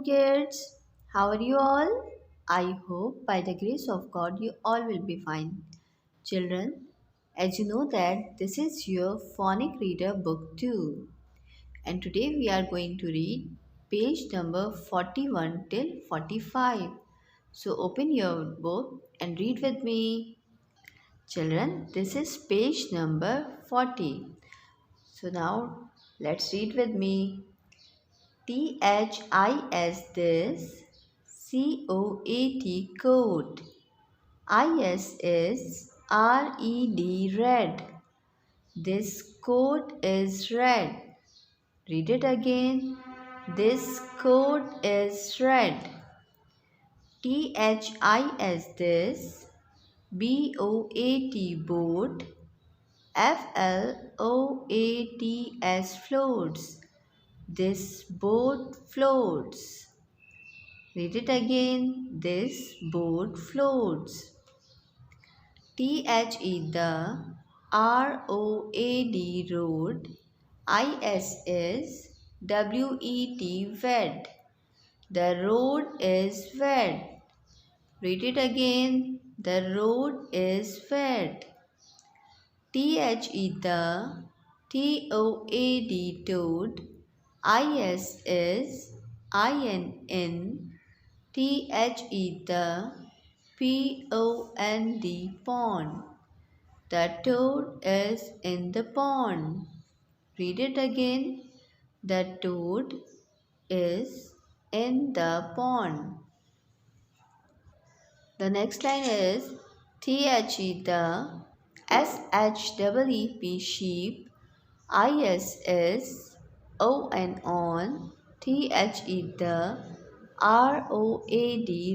afternoon, kids. How are you all? I hope by the grace of God you all will be fine. Children, as you know that this is your phonic reader book 2, and today we are going to read page number 41 till 45. So open your book and read with me. Children, this is page number 40. So now let's read with me. THIS this, COAT coat. IS is RED red. This coat is red. Read it again. This coat is red. THIS this, BOAT boat. FLOATS floats. This boat floats. Read it again. This boat floats. THE the, ROAD road. IS WET wet. The road is wet. Read it again. The road is wet. THE the, TOAD toad. IS INN. THE the, POND pond. The toad is in the pond. Read it again. The toad is in the pond. The next line is THE the, SHEEP sheep. IS on. THE the, ROAD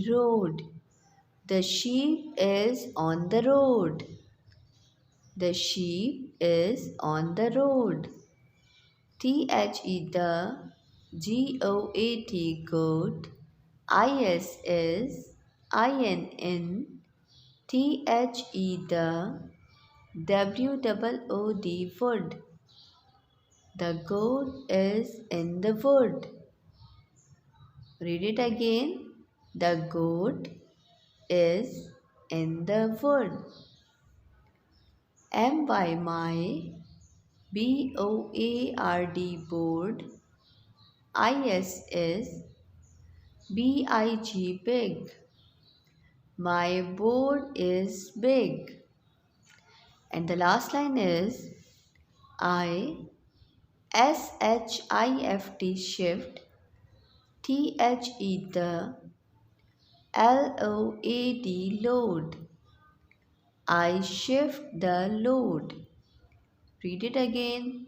road. The sheep is on the road. The sheep is on the road. THE the, GOAT goat. IS INN. THE the, WOOD wood. The goat is in the wood. Read it again. The goat is in the wood. My BOARD board. IS BIG big. My board is big. And the last line is SHIFT shift. THE the, LOAD load. I shift the load. Read it again.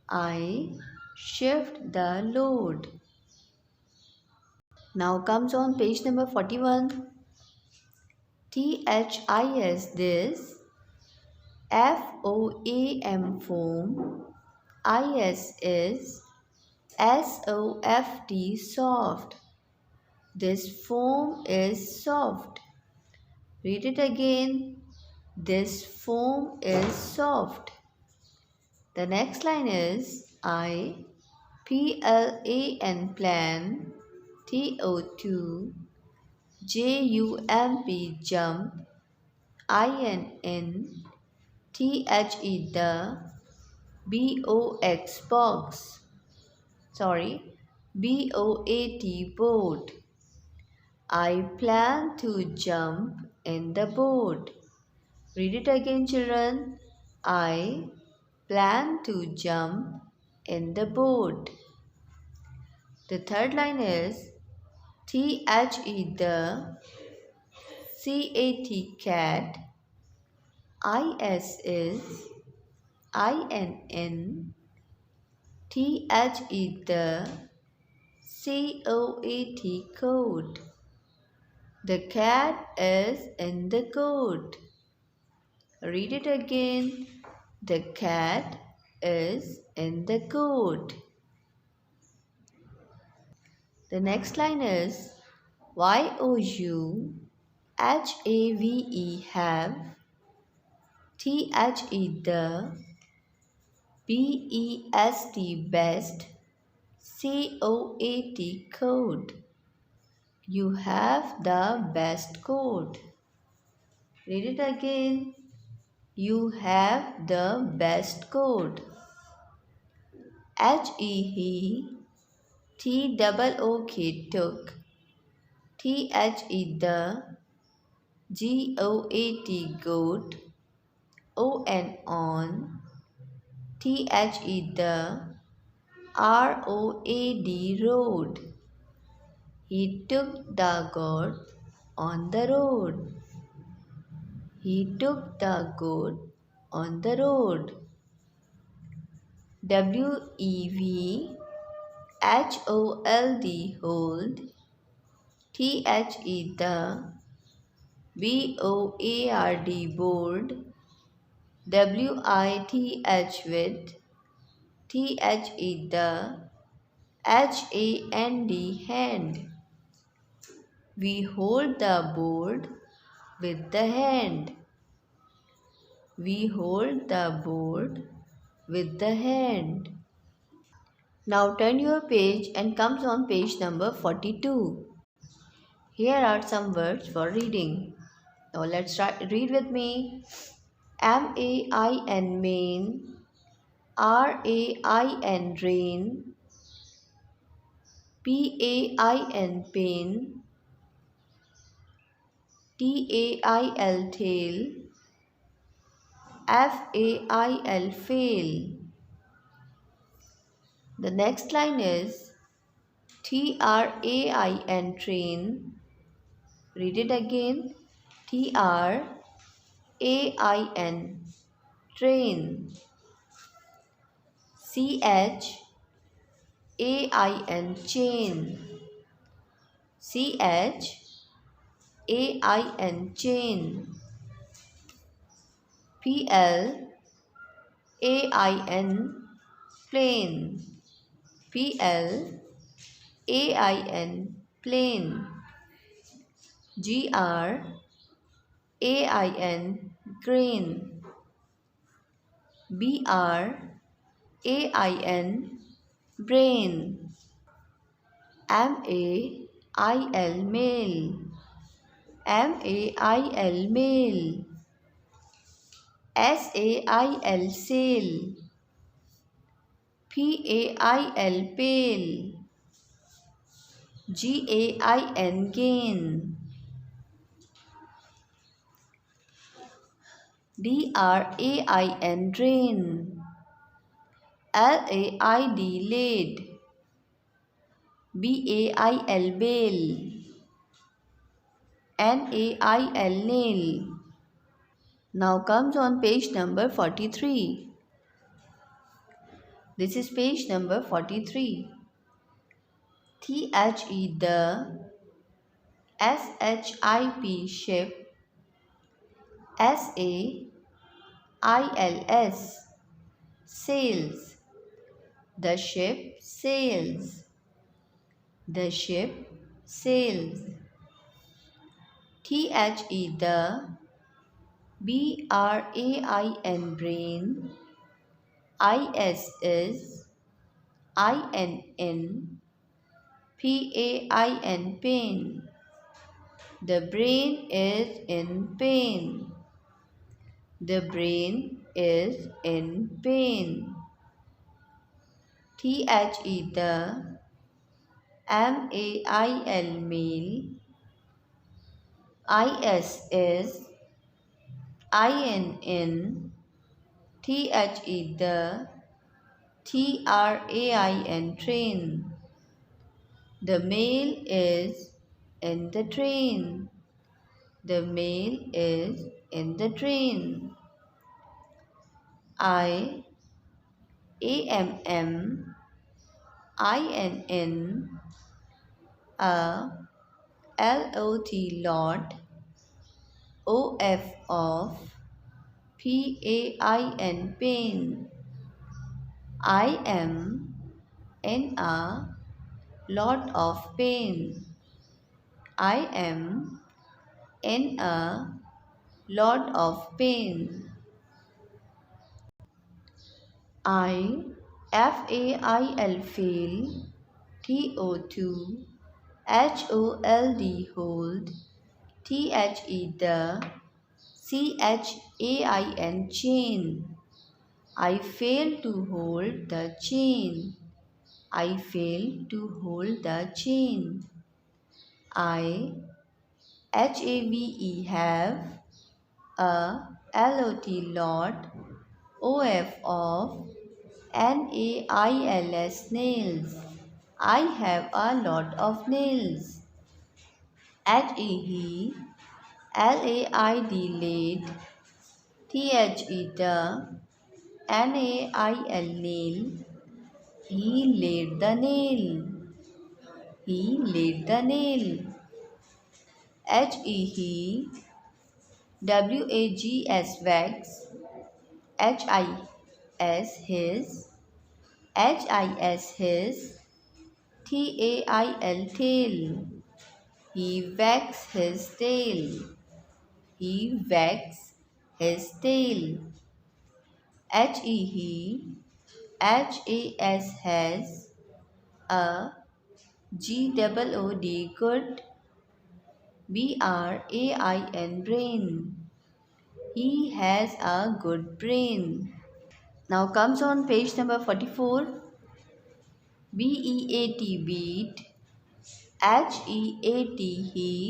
I shift the load. Now comes on page number 41. THIS this, FOAM foam. IS SOFT soft. This foam is soft. Read it again. This foam is soft. The next line is PLAN plan. TO2 JUMP jump. INN. THE the, BOX box. BOAT boat. I plan to jump in the boat. Read it again, children. I plan to jump in the boat. The third line is THE the, CAT cat. IS INN. THE the, COAT coat. The cat is in the coat. Read it again. The cat is in the coat. The next line is YOU HAVE have. THE the, BEST best. COAT coat. You have the best coat. Read it again. You have the best coat. He, TOOK took. The, GOAT goat. On. The, road. He took the goat on the road. He took the goat on the road. Hold. The, board. With. The, hand. We hold the board with the hand. We hold the board with the hand. Now turn your page and comes on page number 42. Here are some words for reading. Now let's read with me. MAIN main, RAIN rain, PAIN pain, TAIL tail, FAIL fail. The next line is TRAIN train. Read it again. TRAIN train. CHAIN chain. CHAIN chain. PLAIN plane. PLAIN plane. GRAIN grain. BRAIN brain. MAIL mail. MAIL mail. SAIL sail. PAIL pale. GAIN gain. DRAIN drain. LAID laid. BAIL bail. NAIL nail. Now comes on page number 43. This is page number 43. The, SHIP ship. SAILS sails. The ship sails. The ship sails. The, BRAIN brain. ISS INN PAIN pain. The brain is in pain. The brain is in pain. The, MAIL mail. ISS INN the, TRAIN train. The mail is in the train. The mail is in the train. IAMM INN a LOT lot. OF of PAIN pain. I am in a lot of pain. I am in a lot of pain. FAIL fail. TO2, HOLD hold, THE the, CHAIN chain. I fail to hold the chain. I fail to hold the chain. I have a lot nails nails. I have a lot of nails. He laid the nail. He laid the nail. He laid the nail. Wags. His. His. Tail. He wags his tail. He wags his tail. Has a good brain. He has a good brain. Now comes on page number 44. Beat, heat, meat, neat, read,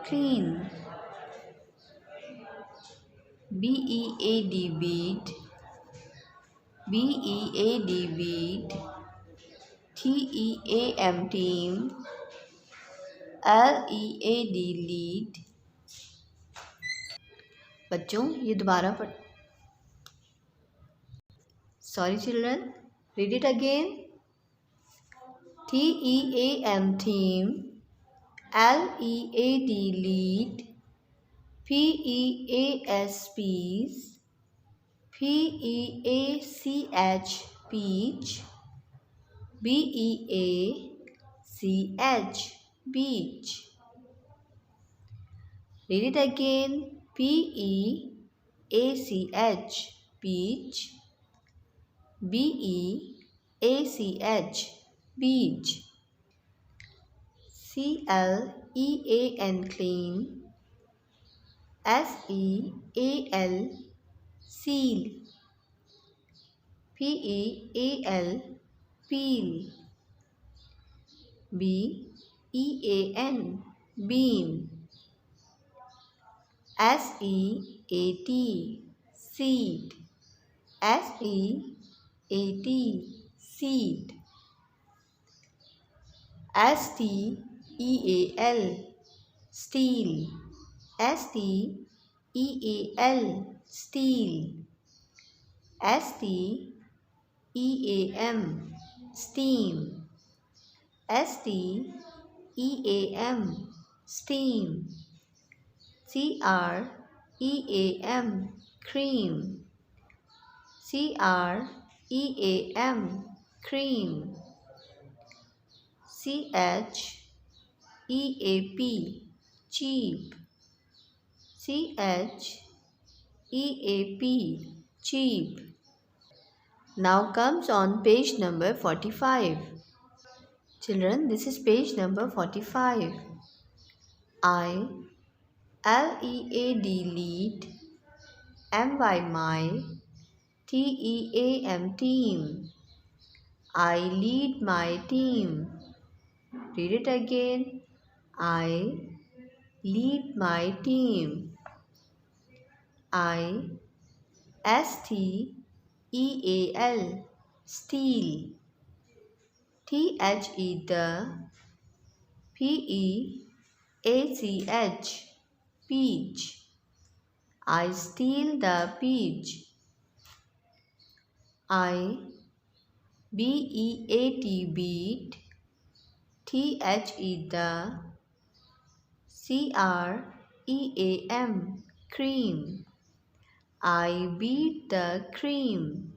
clean, bead, bead, team, lead. बच्चों ये दोबारा पढ़ Sorry children, read it again. Theme, lead, peas, peach, beach. Read it again. peach, beach. Clean, seal, peel, bean, seat, seed, seed, steal, steel, steel, steam, steam, steam, cream, cream, cheap, cheap. Now comes on page number 45. Children, this is page number 45. I lead, my, team. I lead my team. Read it again. I lead my team. Steal, the, peach. I steal the peach. Beat, the, cream. I beat the cream.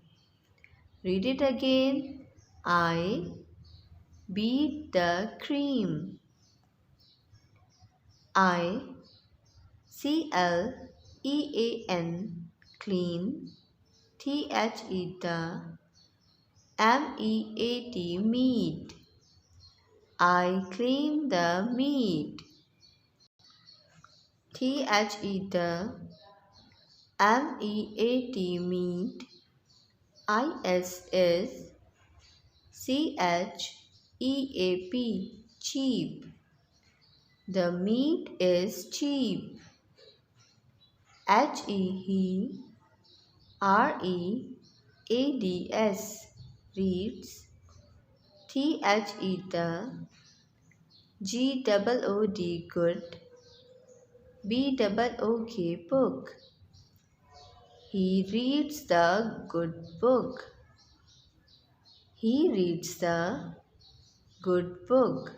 Read it again. I Beat the cream. Clean. Clean. Meat. Meat. I clean the meat. Meat. Cheap. Cheap. The meat is cheap. Hereads. Reads. Good. Good. Book. He reads the good book. He reads the good book.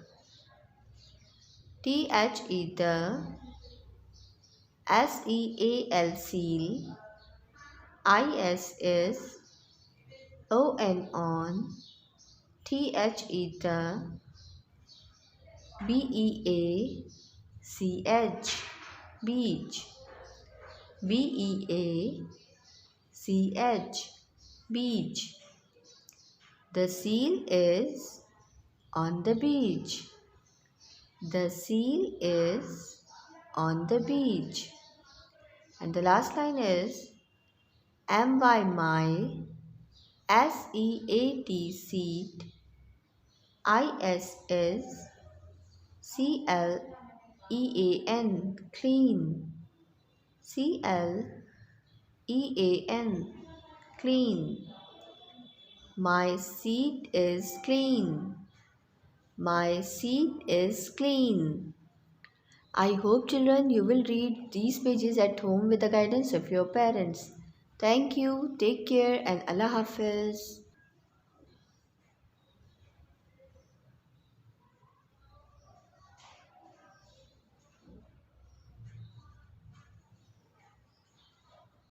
The seal. On. The beach. Beach. beach. Beach. The seal is on the beach. The seal is on the beach. And the last line is my seat clean clean clean. My seat is clean. My seat is clean. I hope children you will read these pages at home with the guidance of your parents. Thank you, take care and Allah Hafiz.